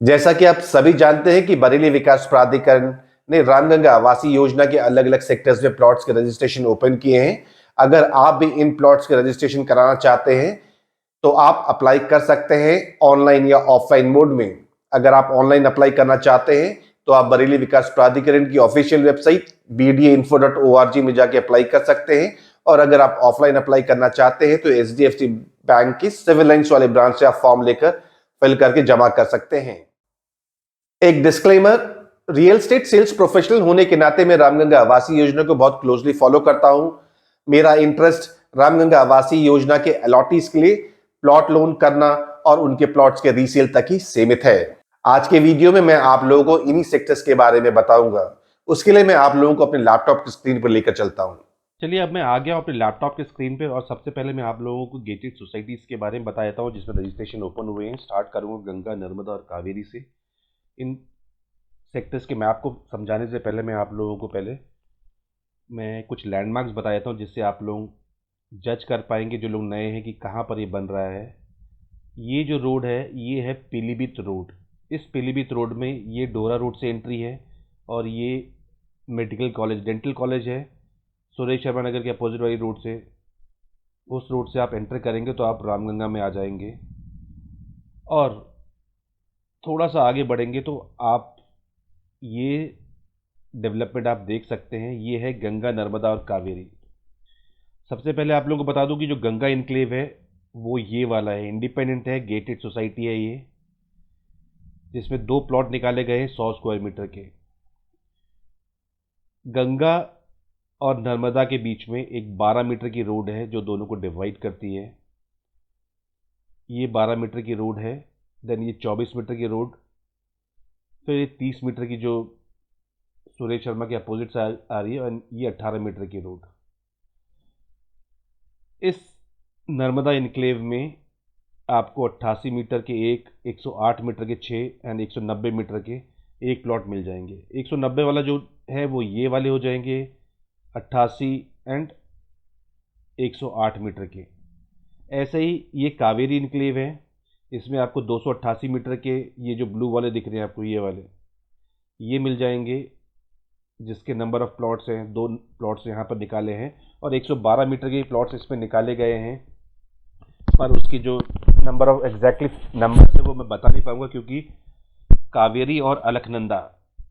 जैसा कि आप सभी जानते हैं कि बरेली विकास प्राधिकरण ने रामगंगा आवासीय योजना के अलग अलग सेक्टर्स में प्लॉट्स के रजिस्ट्रेशन ओपन किए हैं। अगर आप भी इन प्लॉट्स के रजिस्ट्रेशन कराना चाहते हैं तो आप अप्लाई कर सकते हैं ऑनलाइन या ऑफलाइन मोड में। अगर आप ऑनलाइन अप्लाई करना चाहते हैं तो आप बरेली विकास प्राधिकरण की ऑफिशियल वेबसाइट bdainfo.org में जाके अप्लाई कर सकते हैं, और अगर आप ऑफलाइन अप्लाई करना चाहते हैं तो HDFC बैंक की सिविल लाइंस वाले ब्रांच से आप फॉर्म लेकर फिल करके जमा कर सकते हैं। एक disclaimer, real estate sales professional होने के नाते मैं रामगंगा आवासीय योजना को बहुत क्लोजली फॉलो करता हूं। मेरा इंटरेस्ट रामगंगा आवासीय योजना के अलॉटीज के लिए प्लॉट लोन करना और उनके प्लॉट्स के रीसेल तक ही सीमित है। आज के वीडियो में मैं आप लोगों को इन्हीं सेक्टर्स के बारे में बताऊंगा। उसके लिए मैं आप लोगों को अपने लैपटॉप की स्क्रीन पर लेकर चलता हूं। चलिए, अब मैं आ गया हूं अपने लैपटॉप के स्क्रीन पे और सबसे पहले मैं आप लोगों को गेटेड सोसाइटीज़ के बारे में बता देता हूं जिसमें रजिस्ट्रेशन ओपन हुए हैं। स्टार्ट करूंगा गंगा, नर्मदा और कावेरी से। इन सेक्टर्स के मैप को समझाने से पहले मैं कुछ लैंडमार्क्स बता देता हूं जिससे आप लोग जज कर पाएंगे, जो लोग नए हैं, कि कहाँ पर ये बन रहा है। ये जो रोड है ये है पीलीभीत रोड। इस पीलीभीत रोड में ये डोरा रोड से एंट्री है और ये मेडिकल कॉलेज, डेंटल कॉलेज है। सुरेश शर्मा नगर के अपोजिट वाली रोड से, उस रोड से आप एंटर करेंगे तो आप रामगंगा में आ जाएंगे। और थोड़ा सा आगे बढ़ेंगे तो आप ये डेवलपमेंट आप देख सकते हैं। ये है गंगा, नर्मदा और कावेरी। सबसे पहले आप लोगों को बता दूं कि जो गंगा इनक्लेव है वो ये वाला है, इंडिपेंडेंट है, गेटेड सोसाइटी है ये, जिसमें 2 प्लॉट निकाले गए हैं 100 स्क्वायर मीटर के। गंगा और नर्मदा के बीच में एक 12 मीटर की रोड है जो दोनों को डिवाइड करती है। ये 12 मीटर की रोड है। देन ये 24 मीटर की रोड, फिर ये 30 मीटर की जो सुरेश शर्मा के अपोजिट से आ रही है, और ये 18 मीटर की रोड। इस नर्मदा इनक्लेव में आपको 88 मीटर के 108 मीटर के 6 एंड 190 मीटर के 1 प्लॉट मिल जाएंगे। 190 वाला जो है वो ये वाले हो जाएंगे, 88 एंड 108 मीटर के। ऐसे ही ये कावेरी इनक्लेव है, इसमें आपको 288 मीटर के, ये जो ब्लू वाले दिख रहे हैं आपको, ये वाले ये मिल जाएंगे, जिसके नंबर ऑफ प्लॉट्स हैं 2 प्लॉट्स यहाँ पर निकाले हैं, और 112 मीटर के प्लॉट्स इसमें निकाले गए हैं। पर उसकी जो नंबर ऑफ एग्जैक्टली नंबर है वो मैं बता नहीं पाऊंगा, क्योंकि कावेरी और अलकनंदा,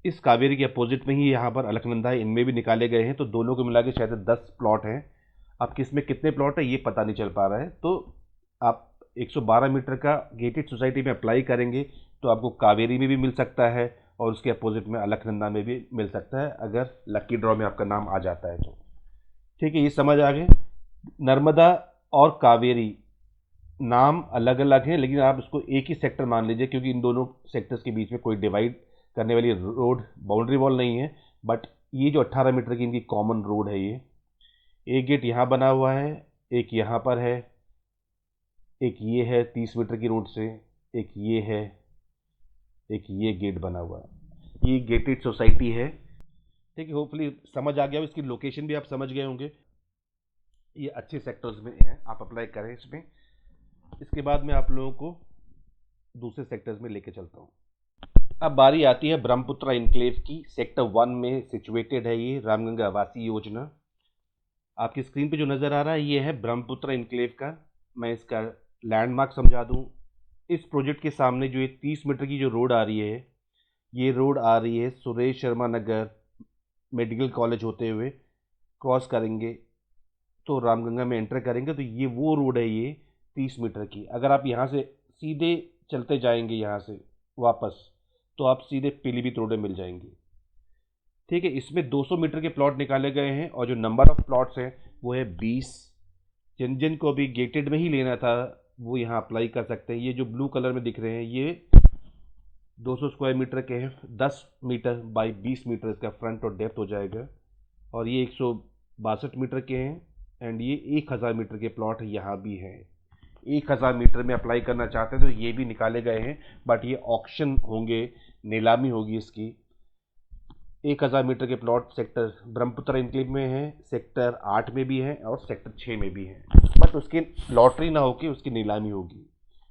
इस कावेरी के अपोजिट में ही यहाँ पर अलकनंदा है, इनमें भी निकाले गए हैं, तो दोनों को मिला के शायद 10 प्लॉट हैं। अब किस में कितने प्लॉट है ये पता नहीं चल पा रहा है। तो आप 112 मीटर का गेटेड सोसाइटी में अप्लाई करेंगे तो आपको कावेरी में भी मिल सकता है और उसके अपोजिट में अलकनंदा में भी मिल सकता है, अगर लकी ड्रॉ में आपका नाम आ जाता है तो। ठीक है, ये समझ आ गए। नर्मदा और कावेरी नाम अलग अलग हैं, लेकिन आप इसको एक ही सेक्टर मान लीजिए, क्योंकि इन दोनों सेक्टर्स के बीच में कोई डिवाइड करने वाली रोड, बाउंड्री वॉल नहीं है। बट ये जो 18 मीटर की इनकी कॉमन रोड है, ये एक गेट यहाँ बना हुआ है, एक यहाँ पर है, एक ये है 30 मीटर की रोड से, एक ये है, एक ये गेट बना हुआ है। ये गेटेड सोसाइटी है। ठीक है, होपफुली समझ आ गया, इसकी लोकेशन भी आप समझ गए होंगे। ये अच्छे सेक्टर्स में है, आप अप्लाई करें इसमें। इसके बाद मैं आप लोगों को दूसरे सेक्टर्स में लेके चलता हूँ। अब बारी आती है ब्रह्मपुत्रा इनक्लेव की। सेक्टर 1 में सिचुएटेड है ये रामगंगा आवासीय योजना। आपकी स्क्रीन पे जो नज़र आ रहा है ये है ब्रह्मपुत्रा इनक्लेव का। मैं इसका लैंडमार्क समझा दूँ। इस प्रोजेक्ट के सामने जो ये 30 मीटर की जो रोड आ रही है, ये रोड आ रही है सुरेश शर्मा नगर मेडिकल कॉलेज होते हुए, क्रॉस करेंगे तो रामगंगा में एंटर करेंगे तो ये वो रोड है, ये 30 मीटर की। अगर आप यहाँ से सीधे चलते जाएंगे यहाँ से वापस, तो आप सीधे पीलीभीत रोड में मिल जाएंगे। ठीक है, इसमें 200 मीटर के प्लॉट निकाले गए हैं और जो नंबर ऑफ प्लॉट्स हैं वो है 20। जिन जिन को भी गेटेड में ही लेना था वो यहाँ अप्लाई कर सकते हैं। ये जो ब्लू कलर में दिख रहे हैं ये 200 स्क्वायर मीटर के हैं, 10 मीटर बाई 20 मीटर इसका फ्रंट और डेप्थ हो जाएगा। और ये 162 मीटर के हैं, एंड ये 1000 मीटर के प्लॉट यहाँ भी हैं। 1000 मीटर में अप्लाई करना चाहते हैं तो ये भी निकाले गए हैं, बट ये ऑक्शन होंगे, नीलामी होगी इसकी। 1000 मीटर के प्लॉट सेक्टर ब्रह्मपुत्र इनक्लेव में है, सेक्टर 8 में भी है और सेक्टर 6 में भी है, बट उसकी लॉटरी ना होकर उसकी नीलामी होगी।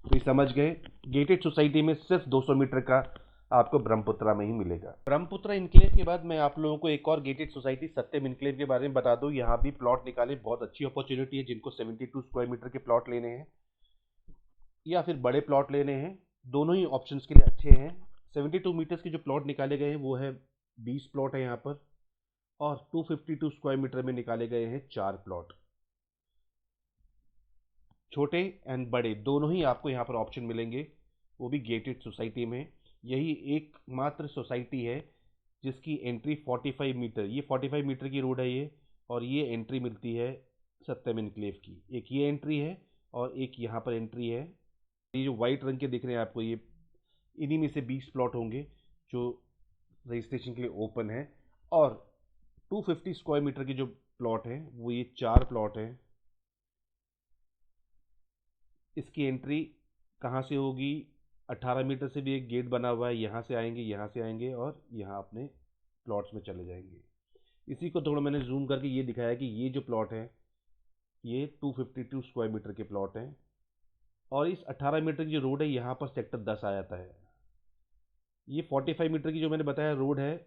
तो ये समझ गए, गेटेड सोसाइटी में सिर्फ 200 मीटर का आपको ब्रह्मपुत्रा में ही मिलेगा। ब्रह्मपुत्रा इनक्लेव के बाद मैं आप लोगों को एक और गेटेड सोसाइटी सत्यम इनक्लेव के बारे में बता दूं। यहाँ भी प्लॉट निकाले, बहुत अच्छी अपॉर्चुनिटी है जिनको 72 स्क्वायर मीटर के प्लॉट लेने हैं या फिर बड़े प्लॉट लेने हैं, दोनों ही ऑप्शंस के लिए अच्छे हैं। 72 मीटर्स के जो प्लॉट निकाले गए हैं वो है 20 प्लॉट है यहाँ पर, और 252 स्क्वायर मीटर में निकाले गए हैं 4 प्लॉट। छोटे एंड बड़े दोनों ही आपको यहाँ पर ऑप्शन मिलेंगे, वो भी गेटेड सोसाइटी में। यही एकमात्र सोसाइटी है जिसकी एंट्री 45 मीटर, ये 45 मीटर की रोड है ये, और ये एंट्री मिलती है सत्यम इनक्लेव की। एक ये एंट्री है और एक यहाँ पर एंट्री है। ये जो वाइट रंग के दिख रहे हैं आपको, ये इन्हीं में से 20 प्लॉट होंगे जो रजिस्ट्रेशन के लिए ओपन है। और 250 स्क्वायर मीटर के जो प्लॉट हैं वो ये 4 प्लॉट हैं। इसकी एंट्री कहाँ से होगी? 18 मीटर से भी एक गेट बना हुआ है, यहाँ से आएंगे और यहाँ अपने प्लॉट्स में चले जाएंगे। इसी को थोड़ा मैंने जूम करके ये दिखाया कि ये जो प्लॉट है ये 252 स्क्वायर मीटर के प्लॉट हैं, और इस 18 मीटर की जो रोड है यहाँ पर सेक्टर 10 आ जाता है। ये 45 मीटर की जो मैंने बताया रोड है,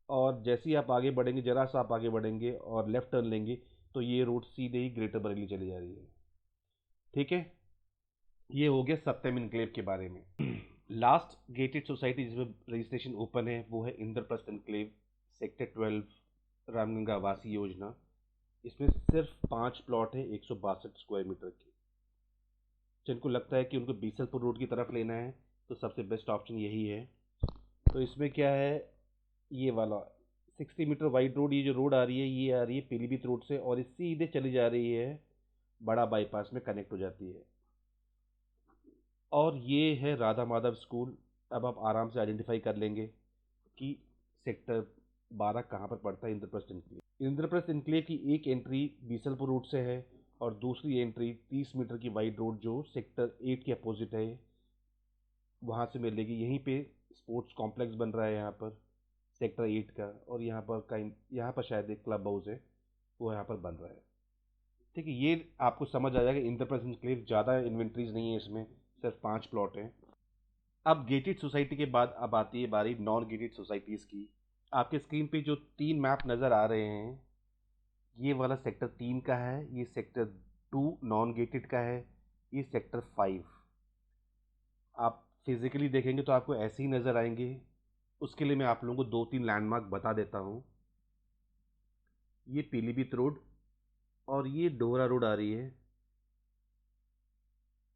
और जैसे ही आप आगे बढ़ेंगे, जरा सा आप आगे बढ़ेंगे और लेफ्ट टर्न लेंगे तो ये रोड सीधे ही ग्रेटर बरेली चली जा रही है। ठीक है, ये हो गया सत्यम इनक्लेव के बारे में। लास्ट गेटेड सोसाइटी जिसमें रजिस्ट्रेशन ओपन है वो है इंद्रप्रस्थ इनक्लेव, सेक्टर 12, रामगंगा आवासीय योजना। इसमें सिर्फ 5 प्लॉट है 162 स्क्वायर मीटर के। जिनको लगता है कि उनको बीसलपुर रोड की तरफ लेना है तो सबसे बेस्ट ऑप्शन यही है। तो इसमें क्या है, ये वाला 60 मीटर वाइड रोड, ये जो रोड आ रही है ये आ रही है पीलीभीत रोड से, और ये सीधे चली जा रही है बड़ा बाईपास में कनेक्ट हो जाती है। और ये है राधा माधव स्कूल। अब आप आराम से आइडेंटिफाई कर लेंगे कि सेक्टर 12 कहाँ पर पड़ता है। इंद्रप्रस्थ इनक्लेव, इंद्रप्रस्थ इनक्लेव की एक एंट्री बीसलपुर रोड से है और दूसरी एंट्री 30 मीटर की वाइड रोड जो सेक्टर 8 के अपोजिट है वहाँ से मिलेगी। यहीं पे स्पोर्ट्स कॉम्प्लेक्स बन रहा है यहाँ पर सेक्टर 8 का, और यहाँ पर शायद एक क्लब हाउस है वो यहाँ पर बन रहा है। ठीक है, ये आपको समझ आ जाएगा। इंद्रप्रस्थ इनक्लेव ज़्यादा इन्वेंट्रीज नहीं है इसमें, सिर्फ 5 प्लॉट हैं। अब गेटेड सोसाइटी के बाद अब आती है बारी नॉन गेटेड सोसाइटीज़ की। आपके स्क्रीन पे जो 3 मैप नज़र आ रहे हैं, ये वाला सेक्टर 3 का है, ये सेक्टर 2 नॉन गेटेड का है, ये सेक्टर 5। आप फिजिकली देखेंगे तो आपको ऐसे ही नज़र आएंगे। उसके लिए मैं आप लोगों को 2-3 लैंडमार्क बता देता हूँ। ये पीलीभीत रोड और ये डोहरा रोड आ रही है,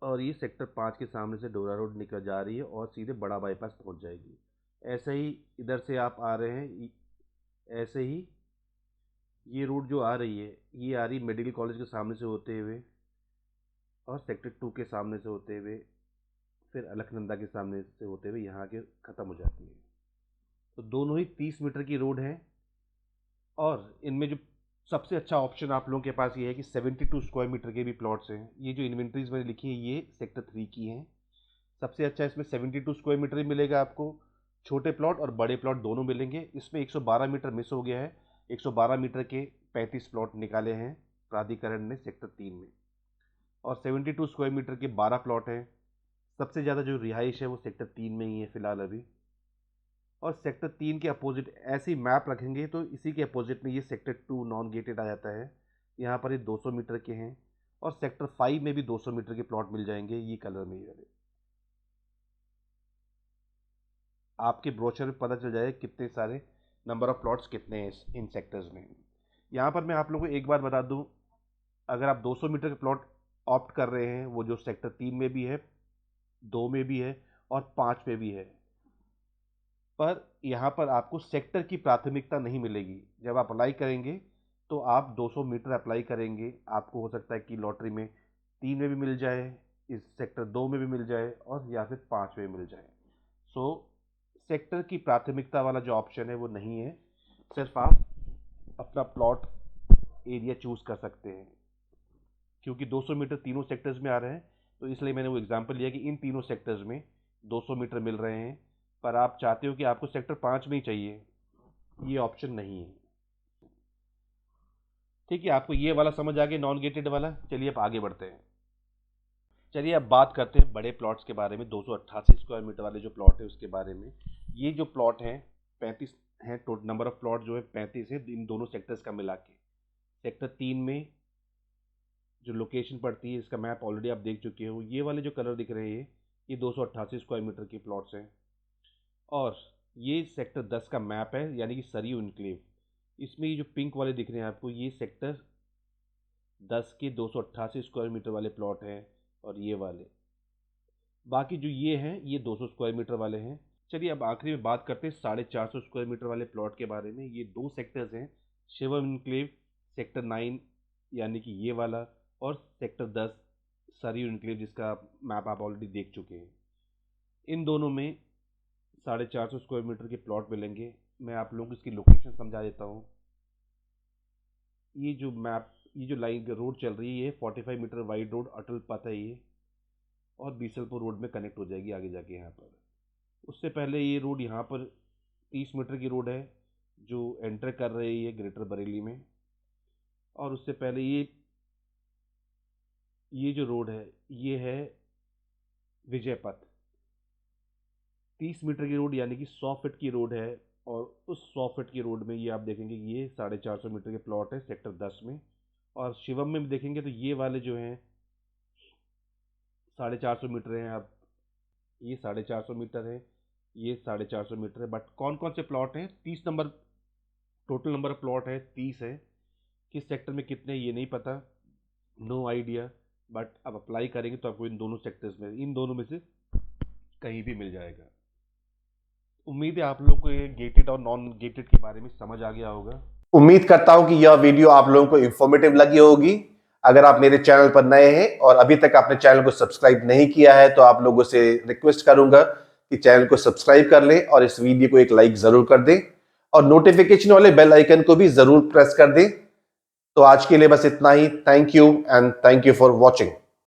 और ये सेक्टर 5 के सामने से डोरा रोड निकल जा रही है और सीधे बड़ा बाईपास पहुंच जाएगी। ऐसे ही इधर से आप आ रहे हैं, ऐसे ही ये रोड जो आ रही है ये आ रही मेडिकल कॉलेज के सामने से होते हुए और सेक्टर 2 के सामने से होते हुए फिर अलकनंदा के सामने से होते हुए यहाँ के ख़त्म हो जाती है। तो दोनों ही 30 मीटर की रोड है, और इनमें जो सबसे अच्छा ऑप्शन आप लोगों के पास ये है कि 72 स्क्वायर मीटर के भी प्लॉट्स हैं। ये जो इन्वेंट्रीज मैंने लिखी है ये सेक्टर 3 की हैं। सबसे अच्छा इसमें 72 स्क्वायर मीटर ही मिलेगा आपको। छोटे प्लॉट और बड़े प्लॉट दोनों मिलेंगे। इसमें 112 मीटर मिस हो गया है। 112 मीटर के 35 प्लॉट निकाले हैं प्राधिकरण ने सेक्टर 3 में, और 72 स्क्वायर मीटर के 12 प्लॉट हैं। सबसे ज़्यादा जो रिहाइश है वो सेक्टर 3 में ही है फ़िलहाल अभी। और सेक्टर 3 के अपोजिट ऐसी मैप रखेंगे तो इसी के अपोजिट में ये सेक्टर 2 नॉन गेटेड आ जाता है। यहाँ पर ये 200 मीटर के हैं, और सेक्टर 5 में भी 200 मीटर के प्लॉट मिल जाएंगे ये कलर में ही वाले। आपके ब्रोशर में पता चल जाएगा कितने सारे नंबर ऑफ प्लॉट्स कितने हैं इन सेक्टर्स में। यहाँ पर मैं आप लोगों को एक बात बता दूँ, अगर आप 200 मीटर के प्लॉट ऑप्ट कर रहे हैं, वो जो सेक्टर 3 में भी है, 2 में भी है और 5 में भी है, पर यहाँ पर आपको सेक्टर की प्राथमिकता नहीं मिलेगी। जब आप अप्लाई करेंगे तो आप 200 मीटर अप्लाई करेंगे, आपको हो सकता है कि लॉटरी में 3 में भी मिल जाए, इस सेक्टर 2 में भी मिल जाए, और या फिर 5 में मिल जाए। सो सेक्टर की प्राथमिकता वाला जो ऑप्शन है वो नहीं है, सिर्फ आप अपना प्लॉट एरिया चूज़ कर सकते हैं। क्योंकि 200 मीटर तीनों सेक्टर्स में आ रहे हैं तो इसलिए मैंने वो एग्जांपल लिया कि इन तीनों सेक्टर्स में 200 मीटर मिल रहे हैं, पर आप चाहते हो कि आपको सेक्टर 5 में ही चाहिए, ये ऑप्शन नहीं है। ठीक है, आपको ये वाला समझ आ गया नॉन गेटेड वाला। चलिए अब आगे बढ़ते हैं। चलिए अब बात करते हैं बड़े प्लॉट्स के बारे में। 288 स्क्वायर मीटर वाले जो प्लॉट है उसके बारे में। ये जो प्लॉट हैं 35 हैं, टोटल नंबर ऑफ प्लॉट जो है 35 है इन दोनों सेक्टर्स का मिला के। सेक्टर 3 में जो लोकेशन पड़ती है, इसका मैप ऑलरेडी आप देख चुके हो। ये वाले जो कलर दिख रहे हैं ये 288 स्क्वायर मीटर के प्लॉट्स हैं। और ये सेक्टर 10 का मैप है, यानी कि सरयू इनक्लेव। इसमें ये जो पिंक वाले दिख रहे हैं आपको, ये सेक्टर 10 के 288 स्क्वायर मीटर वाले प्लॉट हैं। और ये वाले बाकी जो ये हैं ये 200 स्क्वायर मीटर वाले हैं। चलिए अब आखिरी में बात करते हैं 450 स्क्वायर मीटर वाले प्लॉट के बारे में। ये दो सेक्टर्स हैं, शिवम इनक्लेव सेक्टर 9 यानी कि ये वाला, और सेक्टर 10 सरयू इनक्लेव जिसका मैप आप ऑलरेडी देख चुके हैं। इन दोनों में 450 स्क्वायर मीटर के प्लॉट मिलेंगे। मैं आप लोगों को इसकी लोकेशन समझा देता हूँ। ये जो मैप, ये जो लाइन रोड चल रही है, ये 45 मीटर वाइड रोड अटल पथ है ये, और बीसलपुर रोड में कनेक्ट हो जाएगी आगे जाके यहाँ पर। उससे पहले ये रोड यहाँ पर 30 मीटर की रोड है जो एंटर कर रही है ग्रेटर बरेली में। और उससे पहले ये जो रोड है ये है विजय पथ, 30 मीटर की रोड यानी कि 100 फीट की रोड है। और उस 100 फीट की रोड में ये आप देखेंगे कि ये 450 मीटर के प्लॉट है सेक्टर 10 में। और शिवम में भी देखेंगे तो ये वाले जो हैं 450 मीटर हैं। अब ये 450 मीटर है, ये 450 मीटर है। बट कौन कौन से प्लॉट हैं? 30 number total number of plot है, 30 है। किस सेक्टर में कितने ये नहीं पता, नो आइडिया। बट अब अप्लाई करेंगे तो आपको इन दोनों सेक्टर्स में, इन दोनों में से कहीं भी मिल जाएगा। उम्मीद है आप लोगों को ये गेटेड और नॉन गेटेड के बारे में समझ आ गया होगा। उम्मीद करता हूं कि यह वीडियो आप लोगों को इंफॉर्मेटिव लगी होगी। अगर आप मेरे चैनल पर नए हैं और अभी तक आपने चैनल को सब्सक्राइब नहीं किया है तो आप लोगों से रिक्वेस्ट करूंगा कि चैनल को सब्सक्राइब कर लें और इस वीडियो को एक लाइक जरूर कर दें और नोटिफिकेशन वाले बेल आइकन को भी जरूर प्रेस कर दें। तो आज के लिए बस इतना ही। Thank you and thank you for watching.